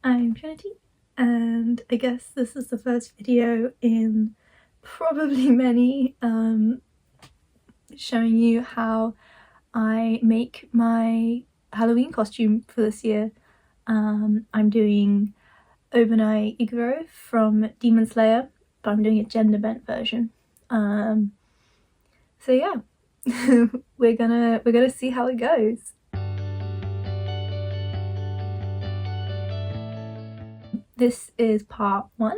I'm Trinity, and I guess this is the first video in probably many showing you how I make my Halloween costume for this year. I'm doing Obanai Iguro from Demon Slayer, but I'm doing a gender bent version. So yeah, we're gonna see how it goes. This is part 1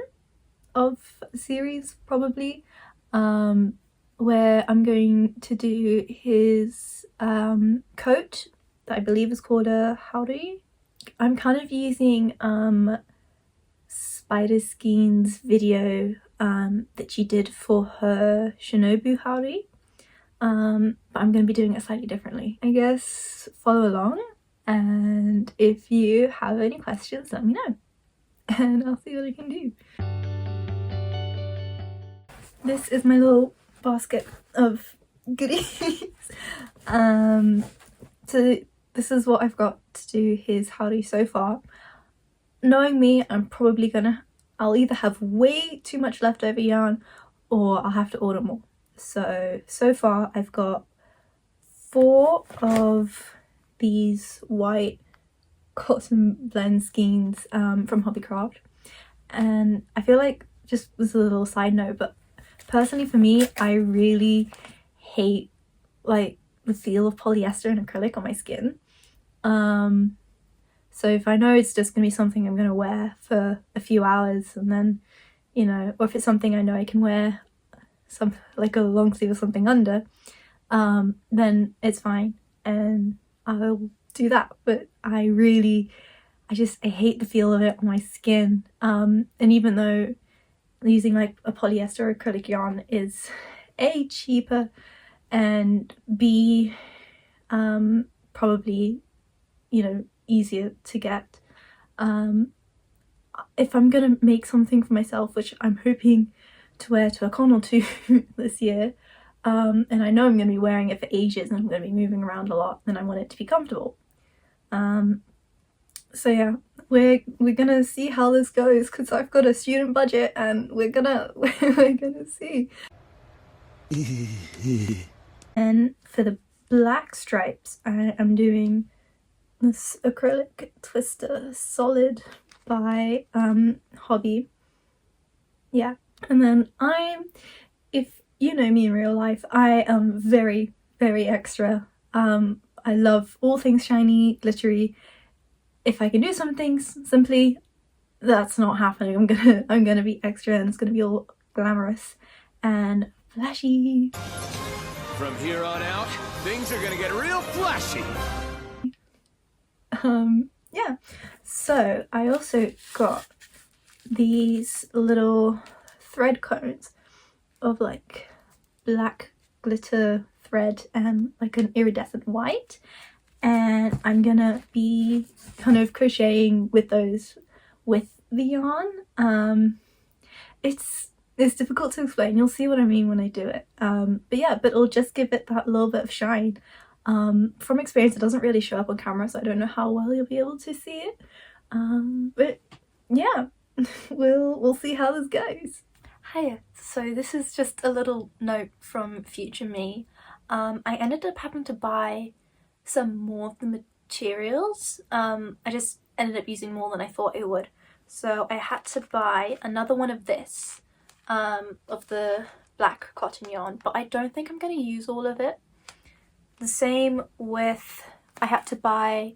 of a series, probably, where I'm going to do his coat that I believe is called a haori. I'm kind of using Spider Skeen's video that she did for her Shinobu haori, but I'm going to be doing it slightly differently. I guess follow along, and if you have any questions, let me know and I'll see what I can do. This is my little basket of goodies. So this is what I've got to do his haori so far. Knowing me, I'll either have way too much leftover yarn or I'll have to order more. So far I've got 4 of these white cotton blend skeins from Hobbycraft, and I feel like, just as a little side note, but personally for me, I really hate like the feel of polyester and acrylic on my skin. So if I know it's just gonna be something I'm gonna wear for a few hours, and then, you know, or if it's something I know I can wear like a long sleeve or something under, then it's fine and I'll do that. But I hate the feel of it on my skin, and even though using like a polyester acrylic yarn is A, cheaper, and B, probably, you know, easier to get, if I'm gonna make something for myself, which I'm hoping to wear to a con or two this year, and I know I'm gonna be wearing it for ages and I'm gonna be moving around a lot, then I want it to be comfortable. So yeah, we're gonna see how this goes, because I've got a student budget and we're gonna see. And for the black stripes, I am doing this acrylic twister solid by Hobby. Yeah, and then if you know me in real life, I am very, very extra. I love all things shiny, glittery. If I can do some things simply, that's not happening. I'm gonna be extra, and it's gonna be all glamorous and flashy. From here on out, things are gonna get real flashy. Yeah, so I also got these little thread cones of like black glitter thread and like an iridescent white, and I'm gonna be kind of crocheting with those with the yarn. It's difficult to explain, you'll see what I mean when I do it, but yeah, but it'll just give it that little bit of shine. From experience, it doesn't really show up on camera, so I don't know how well you'll be able to see it, but yeah, we'll see how this goes. Hiya, so this is just a little note from future me. I ended up having to buy some more of the materials. I just ended up using more than I thought it would, so I had to buy another one of this, of the black cotton yarn, but I don't think I'm going to use all of it. The same with, I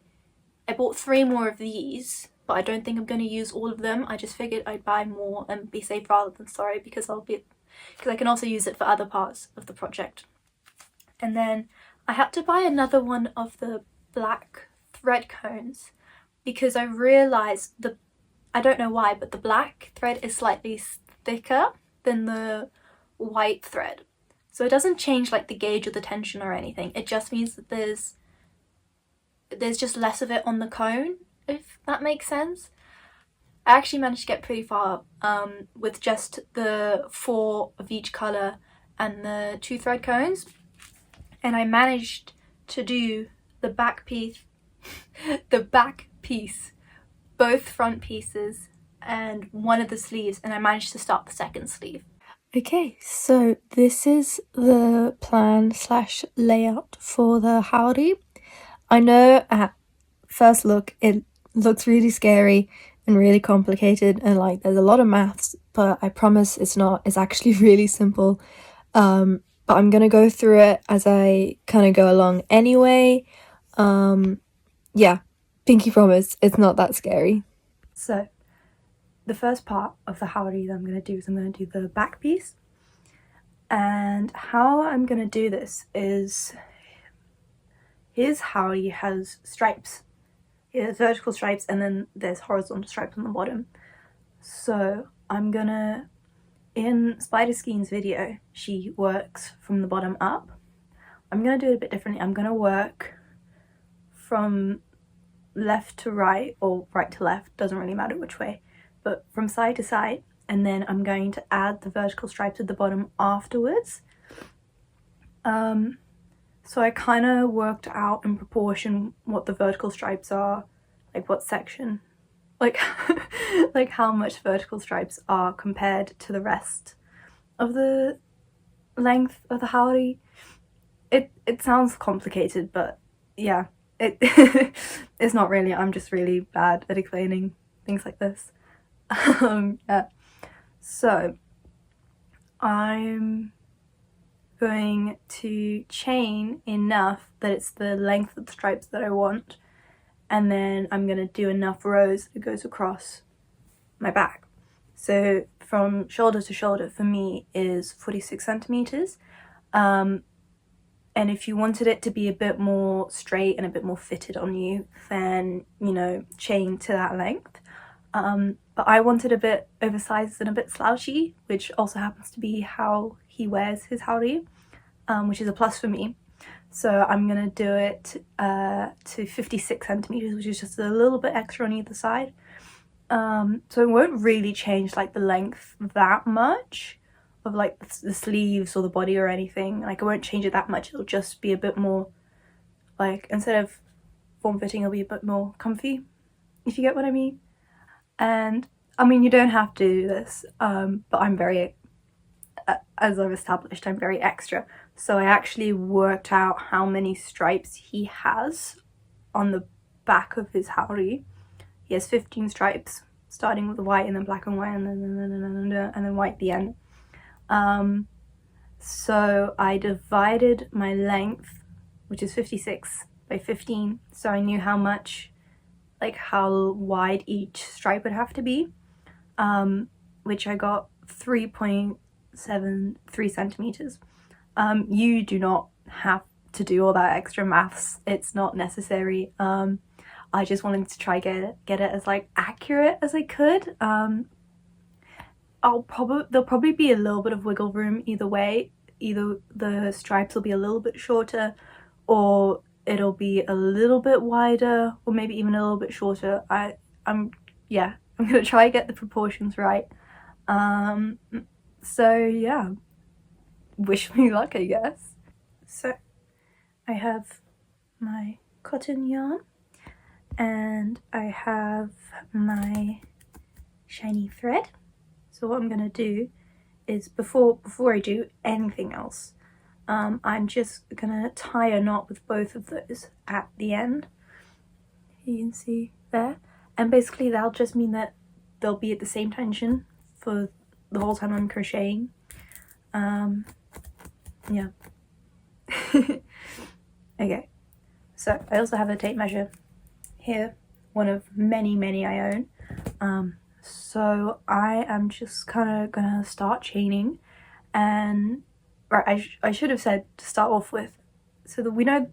bought 3 more of these, but I don't think I'm going to use all of them. I just figured I'd buy more and be safe rather than sorry, because I can also use it for other parts of the project. And then I had to buy another one of the black thread cones, because I realised I don't know why, but the black thread is slightly thicker than the white thread. So it doesn't change like the gauge or the tension or anything, it just means that there's just less of it on the cone, if that makes sense. I actually managed to get pretty far with just the 4 of each colour and the 2 thread cones, and I managed to do the back piece both front pieces and one of the sleeves, and I managed to start the second sleeve. Okay, so this is the plan slash layout for the haori. I know at first look it looks really scary and really complicated and like there's a lot of maths, but I promise it's not. It's actually really simple. But I'm gonna go through it as I kind of go along anyway. Yeah, pinky promise, it's not that scary. So the first part of the haori that I'm going to do is I'm going to do the back piece. And how I'm going to do this is his haori has stripes. He has vertical stripes and then there's horizontal stripes on the bottom. So I'm going to, in Spider Skeen's video, she works from the bottom up. I'm going to do it a bit differently. I'm going to work from left to right or right to left, doesn't really matter which way, but from side to side, and then I'm going to add the vertical stripes at the bottom afterwards. So I kind of worked out in proportion what the vertical stripes are, like what section, like like how much vertical stripes are compared to the rest of the length of the haori. It sounds complicated, but yeah, it's not really. I'm just really bad at explaining things like this. Yeah. So I'm going to chain enough that it's the length of the stripes that I want, and then I'm going to do enough rows that goes across my back. So from shoulder to shoulder for me is 46 centimeters. And if you wanted it to be a bit more straight and a bit more fitted on you, then, you know, chain to that length. But I wanted a bit oversized and a bit slouchy, which also happens to be how he wears his haori, which is a plus for me. So I'm going to do it to 56 centimeters, which is just a little bit extra on either side. So it won't really change like the length that much of like the sleeves or the body or anything. Like I won't change it that much. It'll just be a bit more like, instead of form-fitting, it'll be a bit more comfy, if you get what I mean. And I mean, you don't have to do this, but I'm very, as I've established, I'm very extra. So I actually worked out how many stripes he has on the back of his haori. He has 15 stripes, starting with the white and then black and white and then white at the end. So I divided my length, which is 56, by 15, so I knew how much, like how wide each stripe would have to be, which I got 3.73 centimeters. You do not have to do all that extra maths, it's not necessary. I just wanted to try get it as like accurate as I could. There'll probably be a little bit of wiggle room either way. Either the stripes will be a little bit shorter, or it'll be a little bit wider, or maybe even a little bit shorter. I'm gonna try to get the proportions right. So yeah, wish me luck, I guess. So I have my cotton yarn and I have my shiny thread. So what I'm gonna do is before I do anything else, I'm just gonna tie a knot with both of those at the end. You can see there, and basically that'll just mean that they'll be at the same tension for the whole time I'm crocheting. Yeah. Okay, so I also have a tape measure here, one of many I own. So I am just kind of gonna start chaining, and right, I should have said to start off with, so that we know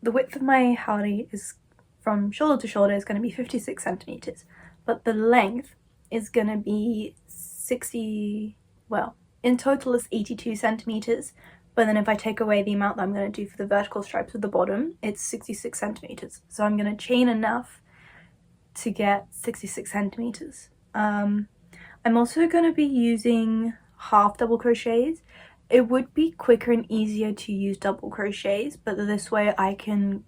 the width of my haori is from shoulder to shoulder is going to be 56 centimeters, but the length is going to be 60, well, in total is 82 centimeters, but then if I take away the amount that I'm going to do for the vertical stripes at the bottom, it's 66 centimeters. So I'm going to chain enough to get 66 centimeters. I'm also going to be using half double crochets. It would be quicker and easier to use double crochets, but this way I can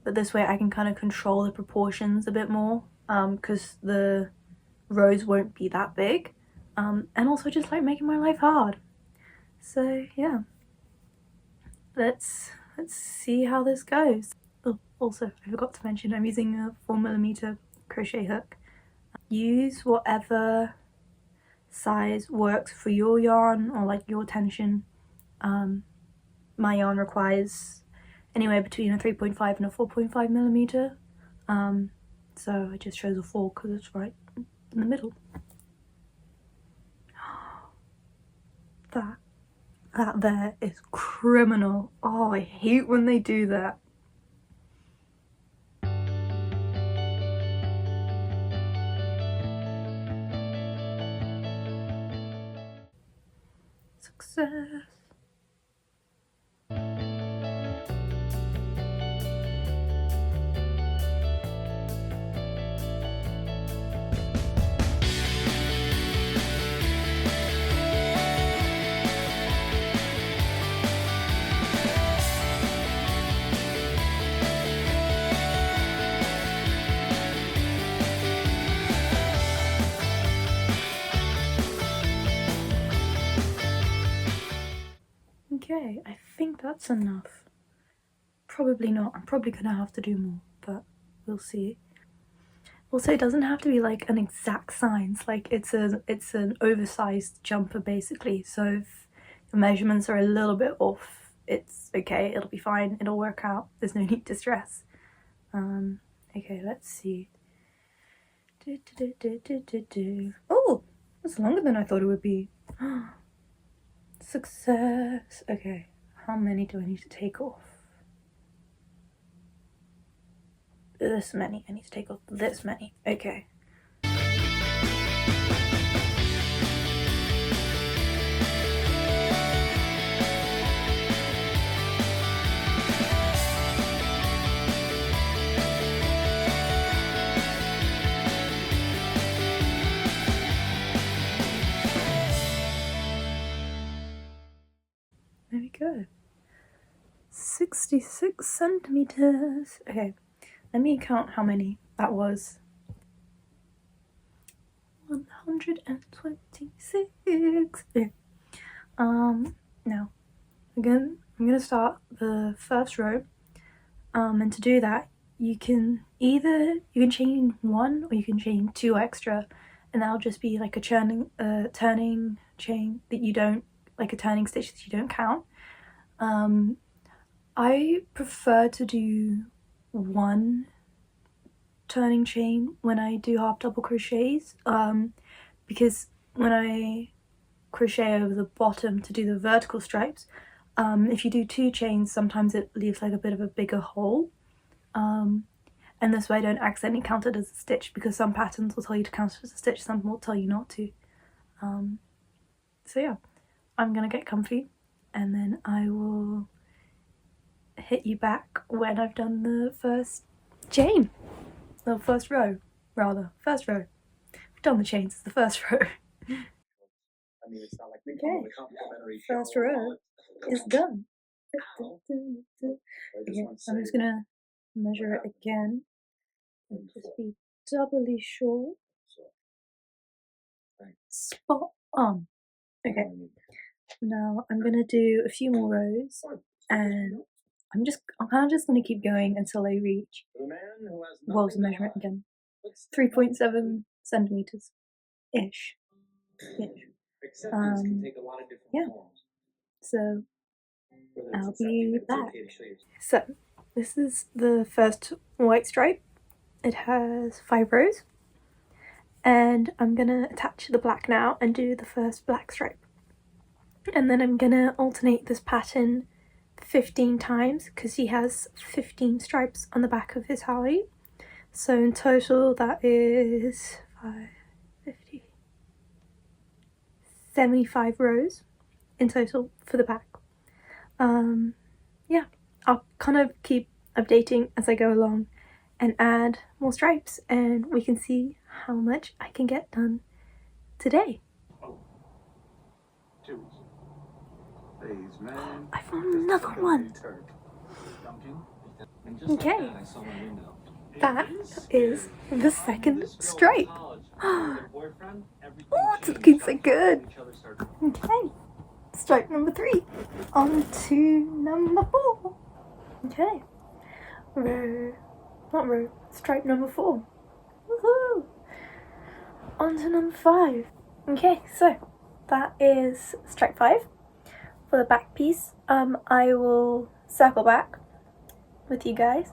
kind of control the proportions a bit more because the rows won't be that big, and also just like making my life hard. So yeah, let's see how this goes. Oh, also I forgot to mention I'm using a 4mm crochet hook. Use whatever size works for your yarn or like your tension. My yarn requires anywhere between a 3.5 and a 4.5mm, so I just chose a 4 because it's right in the middle. That there is criminal. Oh, I hate when they do that. Success. Okay, I think that's enough. Probably not. I'm probably gonna have to do more, but we'll see. Also, it doesn't have to be like an exact size. Like it's an oversized jumper basically. So if the measurements are a little bit off, it's okay. It'll be fine. It'll work out. There's no need to stress. Okay, let's see. Oh, that's longer than I thought it would be. Success. Okay, how many do I need to take off? This many. I need to take off this many. Okay. There we go. 66 centimeters. Okay, let me count how many that was. 126. Okay. Now again, I'm gonna start the first row. And to do that, you can chain 1 or you can chain 2 extra, and that'll just be like a turning chain that you don't, like a turning stitch that you don't count. I prefer to do 1 turning chain when I do half double crochets, because when I crochet over the bottom to do the vertical stripes, if you do 2 chains, sometimes it leaves like a bit of a bigger hole, and this way I don't accidentally count it as a stitch, because some patterns will tell you to count it as a stitch, some will tell you not to. So yeah, I'm gonna get comfy and then I will hit you back when I've done the first chain. The first row, rather. First row. We've done the chains, it's the first row. Okay, first row is done. Okay, so I'm just gonna measure it again and just be doubly sure. Spot on. Okay, now I'm gonna do a few more rows, and I'm kind of just gonna keep going until I reach, what was the measurement again? 3.7 centimeters ish. Yeah. So I'll be back. So this is the first white stripe. It has 5 rows, and I'm gonna attach the black now and do the first black stripe, and then I'm gonna alternate this pattern 15 times because he has 15 stripes on the back of his haori. So in total that is 50, 75 rows in total for the back. Yeah, I'll kind of keep updating as I go along and add more stripes, and we can see how much I can get done today. I found another one. Okay, that is the second stripe. Oh, it's looking so good. Okay, stripe number 3. On to number 4. Okay, stripe number 4. Woohoo! On to number 5. Okay, so that is stripe 5 for the back piece. I will circle back with you guys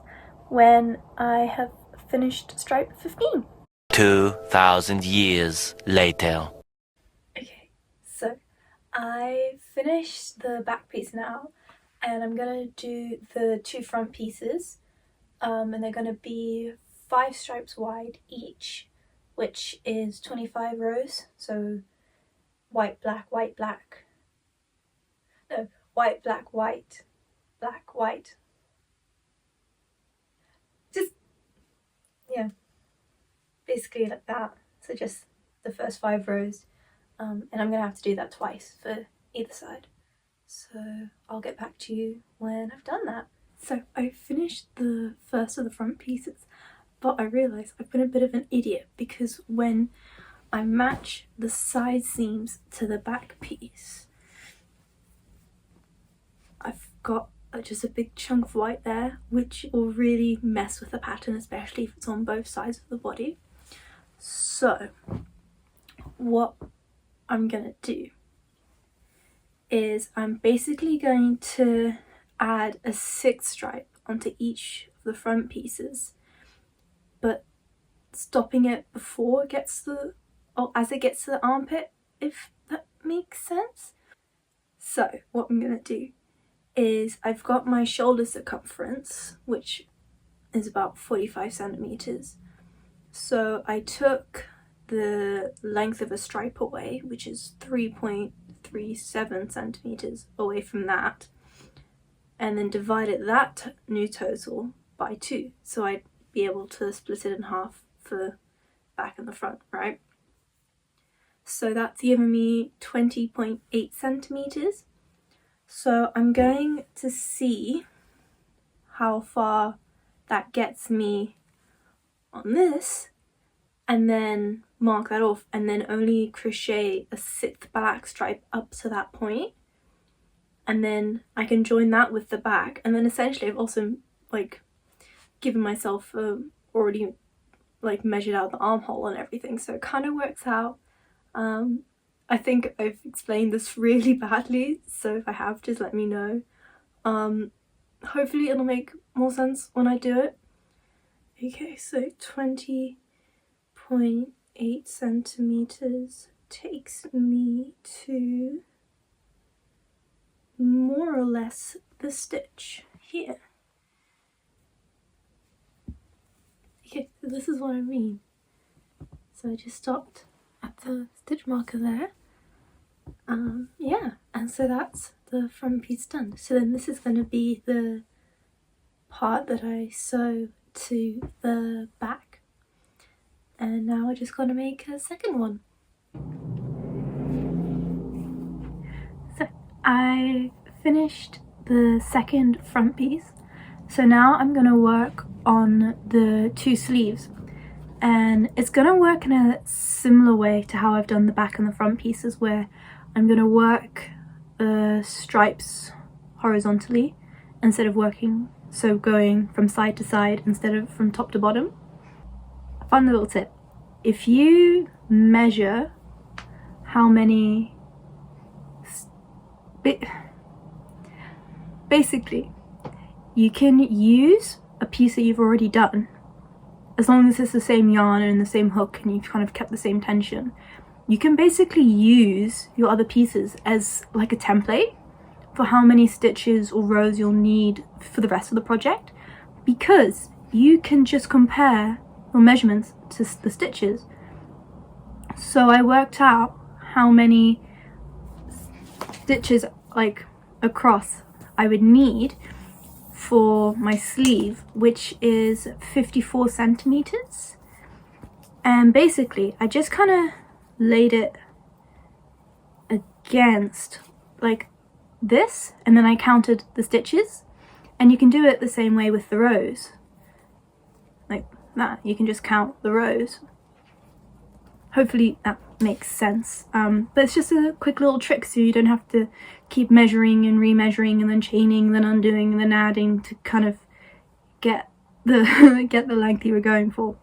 when I have finished stripe 15. 2,000 years later. Okay, so I finished the back piece now, and I'm gonna do the 2 front pieces, and they're gonna be 5 stripes wide each, which is 25 rows. So white, black, white, black. No, white, black, white, black, white. Just, yeah, basically like that. So just the first 5 rows, and I'm gonna have to do that twice for either side. So I'll get back to you when I've done that. So I finished the first of the front pieces, but I realised I've been a bit of an idiot, because when I match the side seams to the back piece, I've got just a big chunk of white there, which will really mess with the pattern, especially if it's on both sides of the body. So what I'm gonna do is I'm basically going to add a 6th stripe onto each of the front pieces, but stopping it before it gets to as it gets to the armpit, if that makes sense. So what I'm gonna do is I've got my shoulder circumference, which is about 45 centimeters. So I took the length of a stripe away, which is 3.37 centimeters away from that, and then divided that new total by 2, so I'd be able to split it in half for back and the front, right? So that's given me 20.8 centimeters. So I'm going to see how far that gets me on this, and then mark that off, and then only crochet a 6th black stripe up to that point, and then I can join that with the back. And then essentially I've also like given myself already like measured out the armhole and everything, so it kind of works out. I think I've explained this really badly, so if I have, just let me know. Hopefully it'll make more sense when I do it. Okay, so 20.8 centimeters takes me to more or less the stitch here. Okay, so this is what I mean. So I just stopped at the stitch marker there. Yeah, and so that's the front piece done. So then this is going to be the part that I sew to the back, and now I just got to make a second one. So I finished the second front piece, so now I'm going to work on the 2 sleeves, and it's going to work in a similar way to how I've done the back and the front pieces, where I'm going to work the stripes horizontally instead of going from side to side instead of from top to bottom. A fun little tip: if you measure how many basically you can use a piece that you've already done, as long as it's the same yarn and the same hook and you've kind of kept the same tension. You can basically use your other pieces as like a template for how many stitches or rows you'll need for the rest of the project, because you can just compare your measurements to the stitches. So I worked out how many stitches like across I would need for my sleeve, which is 54 centimeters, and basically I just kind of laid it against like this, and then I counted the stitches, and you can do it the same way with the rows, like that. You can just count the rows. Hopefully that makes sense. But it's just a quick little trick so you don't have to keep measuring and remeasuring and then chaining, then undoing and then adding to kind of get the get the length you were going for.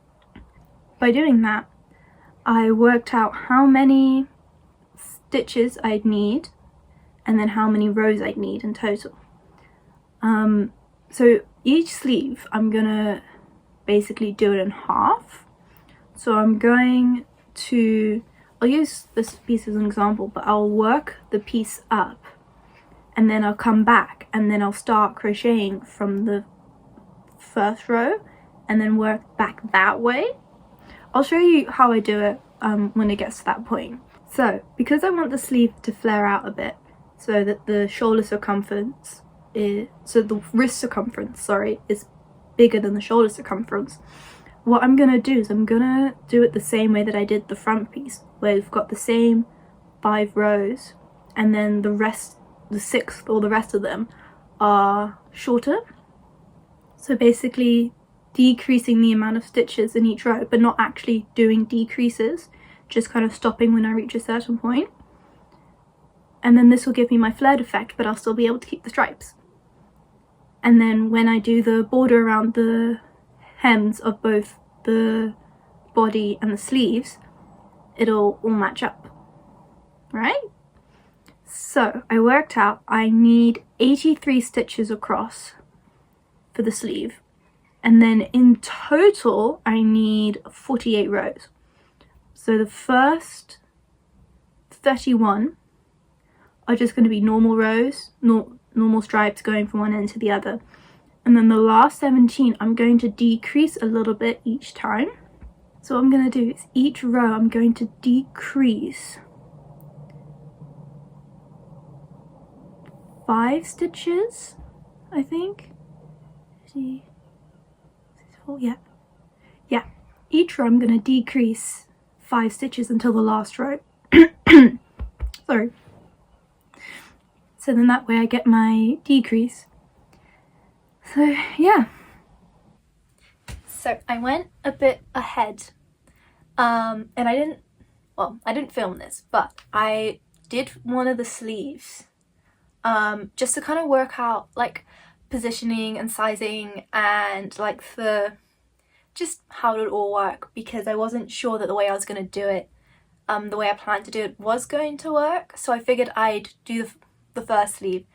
By doing that, I worked out how many stitches I'd need and then how many rows I'd need in total. So each sleeve I'm gonna basically do it in half. So I'm going to, I'll use this piece as an example, but I'll work the piece up and then I'll come back and then I'll start crocheting from the first row and then work back that way. I'll show you how I do it when it gets to that point. So because I want the sleeve to flare out a bit so that the shoulder circumference is, so the wrist circumference, sorry, is bigger than the shoulder circumference, what I'm gonna do is I'm gonna do it the same way that I did the front piece, where we've got the same 5 rows and then the rest, the 6th or the rest of them are shorter. So basically decreasing the amount of stitches in each row, but not actually doing decreases, just kind of stopping when I reach a certain point. And then this will give me my flared effect, but I'll still be able to keep the stripes. And then when I do the border around the hems of both the body and the sleeves, it'll all match up, right? So I worked out I need 83 stitches across for the sleeve, and then in total I need 48 rows. So the first 31 are just going to be normal rows, normal stripes going from one end to the other. And then the last 17 I'm going to decrease a little bit each time. So what I'm going to do is each row I'm going to decrease 5 stitches, I think. Yeah. Each row I'm going to decrease 5 stitches until the last row. Sorry. So then that way I get my decrease. So yeah. So I went a bit ahead, and I didn't film this, but I did one of the sleeves just to kind of work out like positioning and sizing and like just how it would all work, because I wasn't sure that the way I was going to do it, the way I planned to do it was going to work. So I figured I'd do the first sleeve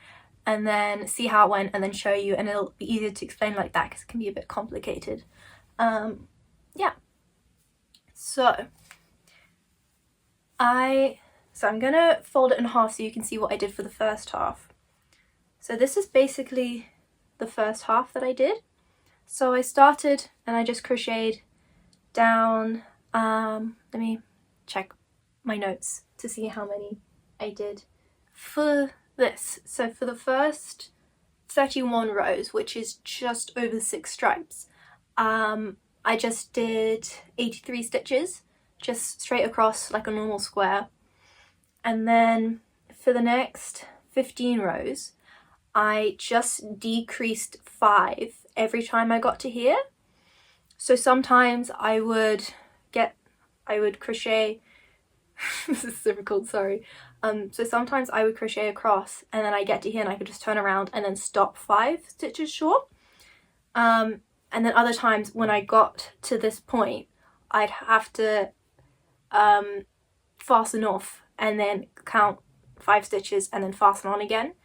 and then see how it went and then show you, and it'll be easier to explain like that because it can be a bit complicated. Yeah. So I'm gonna fold it in half so you can see what I did for the first half. So this is basically the first half that I did. So I started and I just crocheted down, let me check my notes to see how many I did for this. So for the first 31 rows, which is just over 6 stripes, I just did 83 stitches, just straight across like a normal square. And then for the next 15 rows, I just decreased 5 every time I got to here. So sometimes I would crochet, this is difficult, sorry. So sometimes I would crochet across and then I get to here and I could just turn around and then stop 5 stitches short. And then other times when I got to this point, I'd have to fasten off and then count 5 stitches and then fasten on again.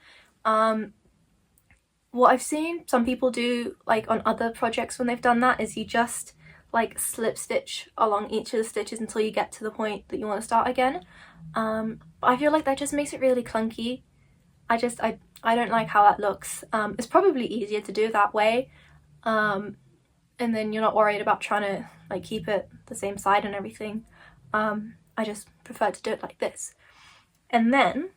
What I've seen some people do like on other projects when they've done that is you just like slip stitch along each of the stitches until you get to the point that you want to start again. But I feel like that just makes it really clunky. I don't like how that looks. It's probably easier to do that way, and then you're not worried about trying to like keep it the same side and everything. I just prefer to do it like this. And then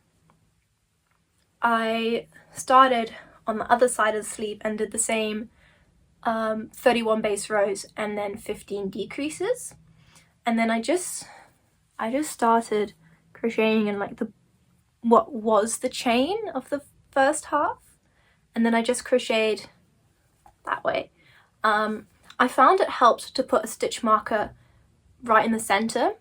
I started on the other side of the sleeve and did the same 31 base rows and then 15 decreases. And then I just started crocheting in like what was the chain of the first half, and then I just crocheted that way. I found it helped to put a stitch marker right in the center,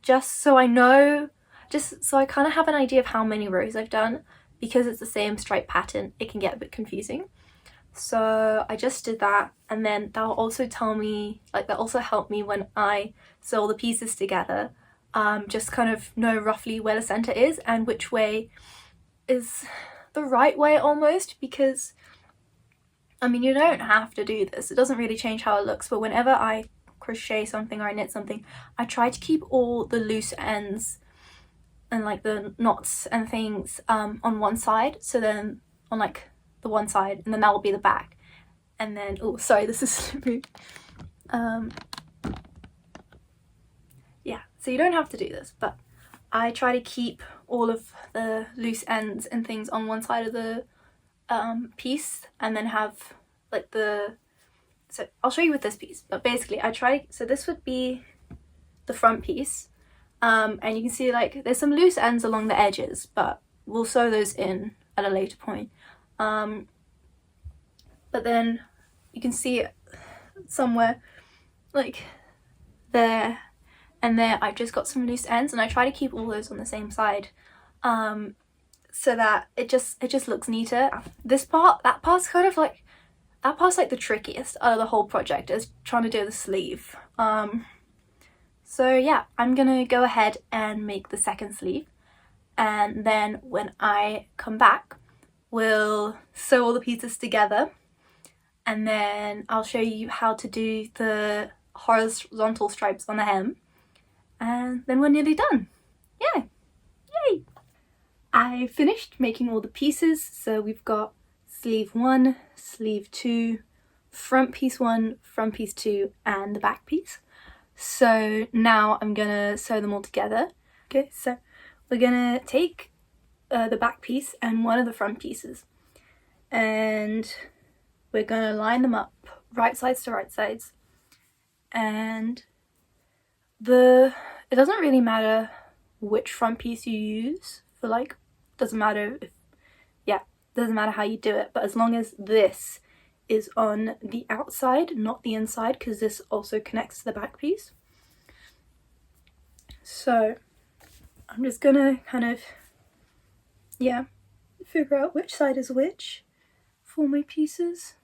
just so I know, just so I kind of have an idea of how many rows I've done. Because it's the same stripe pattern, it can get a bit confusing. So I just did that, and then that'll also tell me, like, that also helped me when I sew all the pieces together, just kind of know roughly where the center is and which way is the right way almost, because I mean, you don't have to do this, it doesn't really change how it looks, but whenever I crochet something or I knit something, I try to keep all the loose ends and like the knots and things on one side, so then on like the one side, and then that will be the back, and then, oh sorry, this is slippery. Yeah, so you don't have to do this, but I try to keep all of the loose ends and things on one side of the piece, and then have like so I'll show you with this piece, but basically I try, so this would be the front piece, and you can see like there's some loose ends along the edges, but we'll sew those in at a later point. But then you can see somewhere like there and there I've just got some loose ends, and I try to keep all those on the same side, so that it just looks neater. This part, that part's kind of like, that part's like the trickiest out of the whole project, is trying to do the sleeve. So yeah, I'm gonna go ahead and make the second sleeve, and then when I come back we'll sew all the pieces together, and then I'll show you how to do the horizontal stripes on the hem, and then we're nearly done. Yeah, yay! I finished making all the pieces, so we've got sleeve 1, sleeve 2, front piece 1, front piece 2, and the back piece. So now I'm gonna sew them all together. Okay, so we're gonna take the back piece and one of the front pieces, and we're gonna line them up right sides to right sides, and it doesn't really matter which front piece you use for, like, doesn't matter if, yeah, doesn't matter how you do it, but as long as this is on the outside, not the inside, because this also connects to the back piece. So I'm just gonna kind of, yeah, figure out which side is which for my pieces.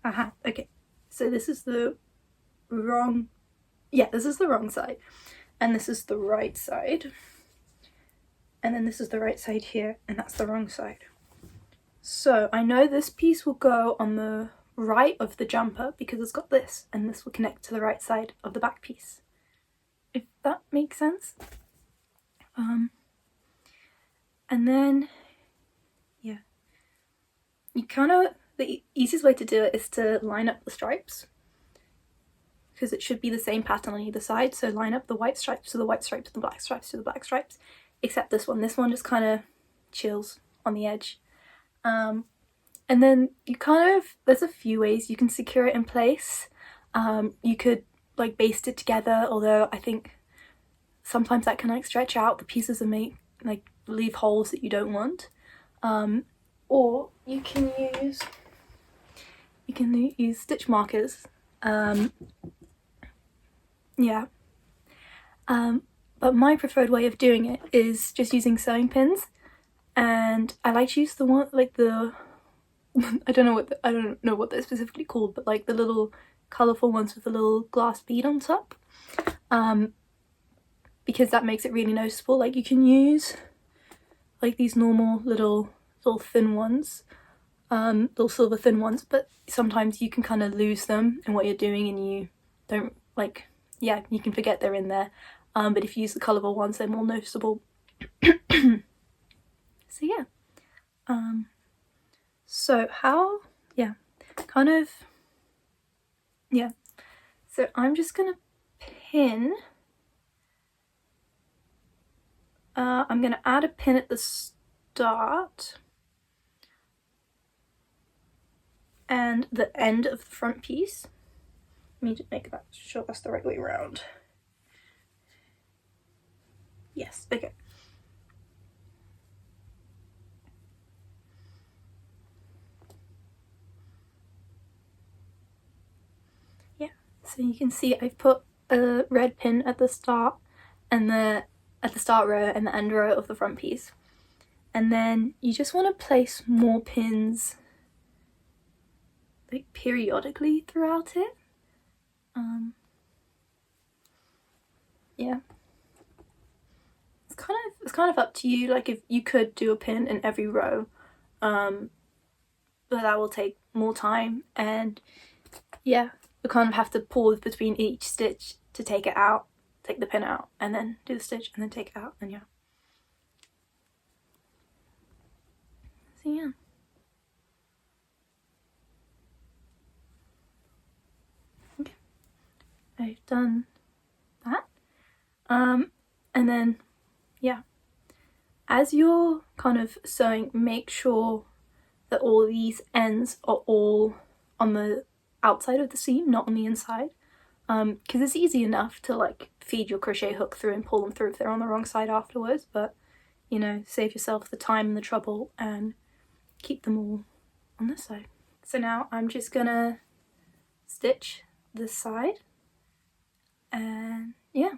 Aha, okay, so this is the wrong, yeah, this is the wrong side, and this is the right side, and then this is the right side here, and that's the wrong side. So I know this piece will go on the right of the jumper because it's got this, and this will connect to the right side of the back piece, if that makes sense. And then, yeah, you kind of, the easiest way to do it is to line up the stripes, because it should be the same pattern on either side. So line up the white stripes to the white stripes, the black stripes to the black stripes, except this one just kind of chills on the edge. And then you kind of, there's a few ways you can secure it in place. You could like baste it together, although I think sometimes that can like stretch out the pieces and make, like, leave holes that you don't want. Or you can use stitch markers. Yeah. But my preferred way of doing it is just using sewing pins, and I like to use the one, like the I don't know what they're specifically called, but like the little colourful ones with a little glass bead on top, because that makes it really noticeable. Like, you can use like these normal little thin ones, little silver thin ones, but sometimes you can kind of lose them in what you're doing and you don't, like, yeah, you can forget they're in there. But if you use the colourful ones, they're more noticeable. So yeah. So how, yeah, kind of, yeah. So I'm just gonna pin, I'm gonna add a pin at the start and the end of the front piece. Let me just make that sure that's the right way around. Yes, okay. So you can see I've put a red pin at the start and at the start row and the end row of the front piece. And then you just want to place more pins like periodically throughout it. Yeah. It's kind of up to you, like if you could do a pin in every row, but that will take more time, and yeah, you kind of have to pause between each stitch to take it out, take the pin out, and then do the stitch and then take it out, and yeah. So yeah. Okay, I've done that. And then yeah, as you're kind of sewing, make sure that all these ends are all on the outside of the seam, not on the inside, because it's easy enough to like feed your crochet hook through and pull them through if they're on the wrong side afterwards, but you know, save yourself the time and the trouble and keep them all on this side. So now I'm just gonna stitch this side, and yeah.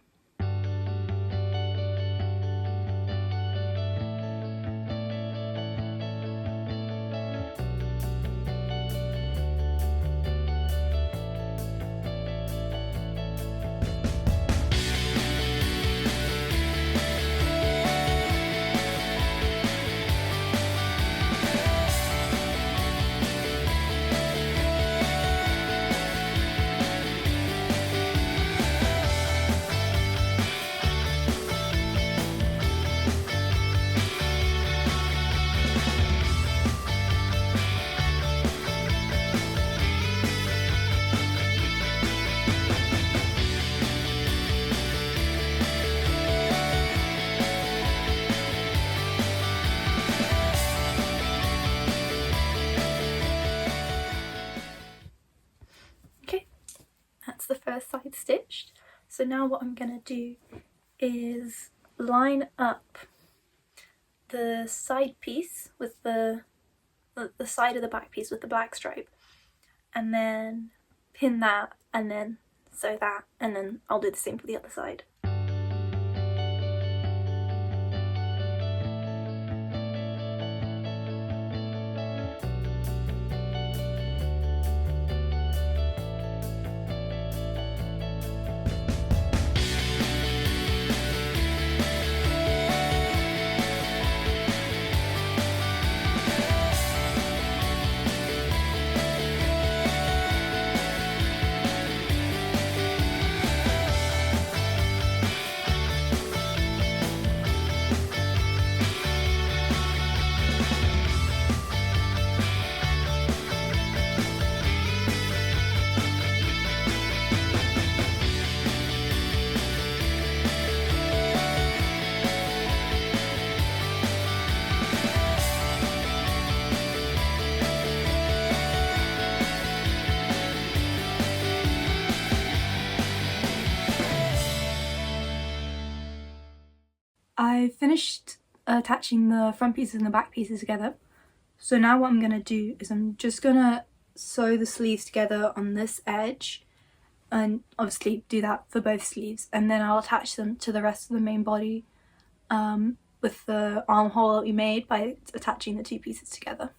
The first side stitched. So now what I'm gonna do is line up the side piece with the side of the back piece with the black stripe, and then pin that, and then sew that, and then I'll do the same for the other side. I finished attaching the front pieces and the back pieces together. So now what I'm going to do is I'm just going to sew the sleeves together on this edge, and obviously do that for both sleeves, and then I'll attach them to the rest of the main body with the armhole that we made by attaching the two pieces together.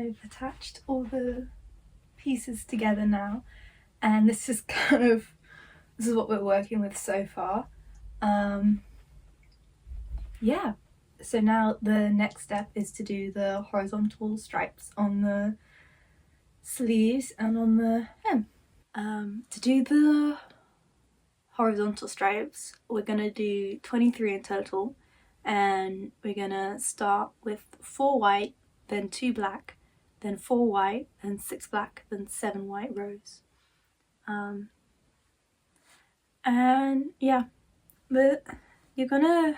I've attached all the pieces together now, and this is what we're working with so far. Yeah, so now the next step is to do the horizontal stripes on the sleeves and on the hem. To do the horizontal stripes, we're gonna do 23 in total, and we're gonna start with 4 white, then 2 black, then 4 white, then 6 black, then 7 white rows. And yeah, but you're gonna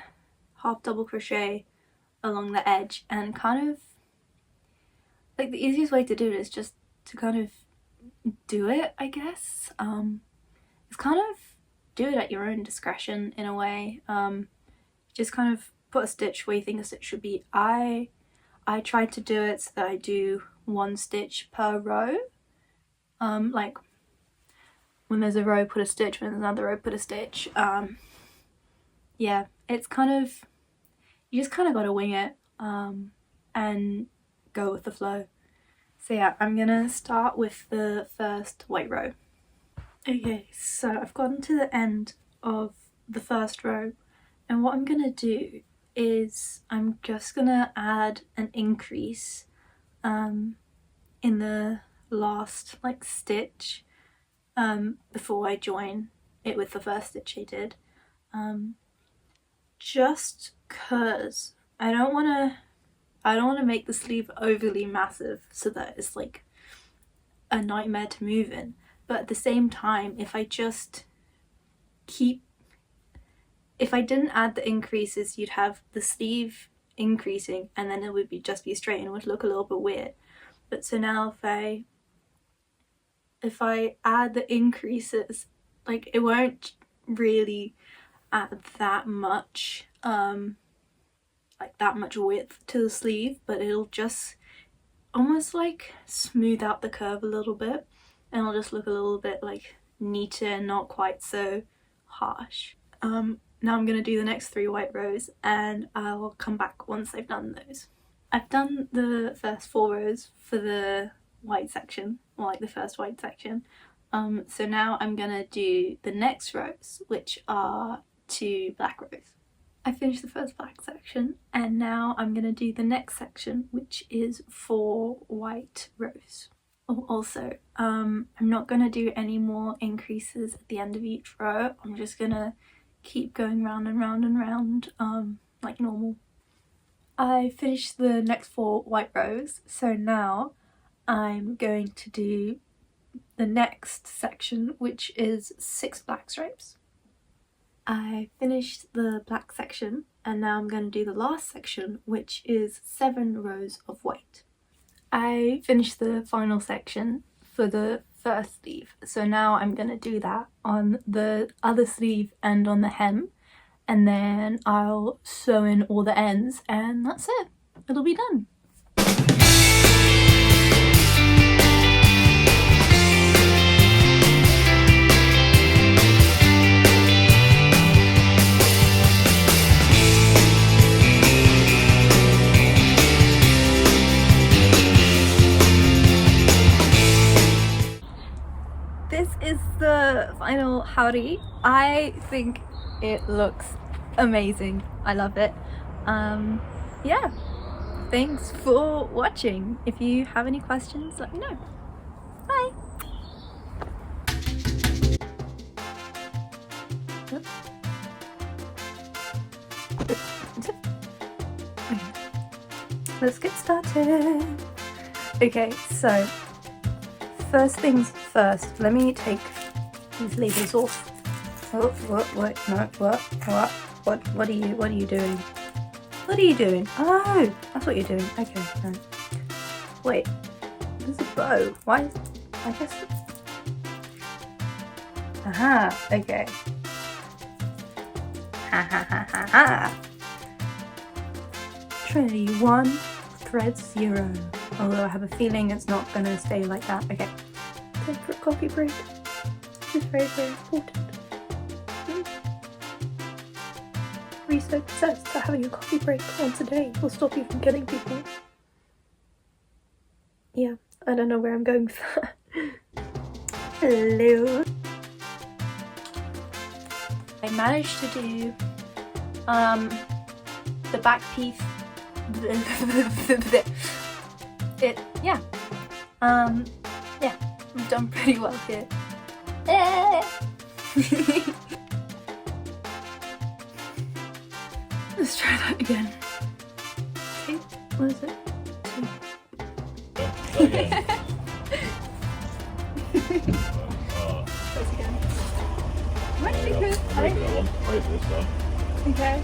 half double crochet along the edge, and kind of like the easiest way to do it is just to kind of do it, I guess. It's kind of do it at your own discretion in a way. Just kind of put a stitch where you think a stitch should be. I tried to do it so that I do 1 stitch per row. Like when there's a row, put a stitch, when there's another row, put a stitch. Yeah, it's kind of, you just kind of gotta wing it and go with the flow. So yeah, I'm gonna start with the first white row. Okay, so I've gotten to the end of the first row, and what I'm gonna do is I'm just gonna add an increase in the last like stitch before I join it with the first stitch I did, just cause I don't want to make the sleeve overly massive so that it's like a nightmare to move in. But at the same time, if I didn't add the increases, you'd have the sleeve increasing and then it would just be straight and it would look a little bit weird. But so now if I add the increases, like it won't really add that much width to the sleeve, but it'll just almost like smooth out the curve a little bit, and it'll just look a little bit like neater and not quite so harsh. Now I'm going to do the next 3 white rows, and I'll come back once I've done those. I've done the first 4 rows for the white section, or like the first white section. So now I'm going to do the next rows, which are 2 black rows. I finished the first black section, and now I'm going to do the next section, which is 4 white rows. Oh, also, I'm not going to do any more increases at the end of each row. I'm just going to keep going round and round and round like normal. I finished the next 4 white rows, so now I'm going to do the next section, which is 6 black stripes. I finished the black section, and now I'm going to do the last section, which is 7 rows of white. I finished the final section for the first sleeve, so now I'm going to do that on the other sleeve and on the hem, and then I'll sew in all the ends, and that's it. It'll be done. This is the final haori. I think it looks amazing. I love it. Yeah, thanks for watching. If you have any questions, let me know. Bye. Okay. Let's get started. Okay, so first things first, let me take these labels off. Oh, what are you doing? What are you doing? Oh, that's what you're doing. Okay, right. Wait, there's a bow. Why? I guess. Aha, okay. Ha ha ha ha ha. Trinity 1, thread 0. Although I have a feeling it's not gonna stay like that. Okay. Time for a coffee break. This is very, very important. Research says that having a coffee break once a day will stop you from killing people. yeah, I don't know where I'm going with that. Hello. I managed to do the back piece. Yeah, I've done pretty well here. Let's try that again. Tape, what is it? Tape. Twice again. I'm actually good. Okay.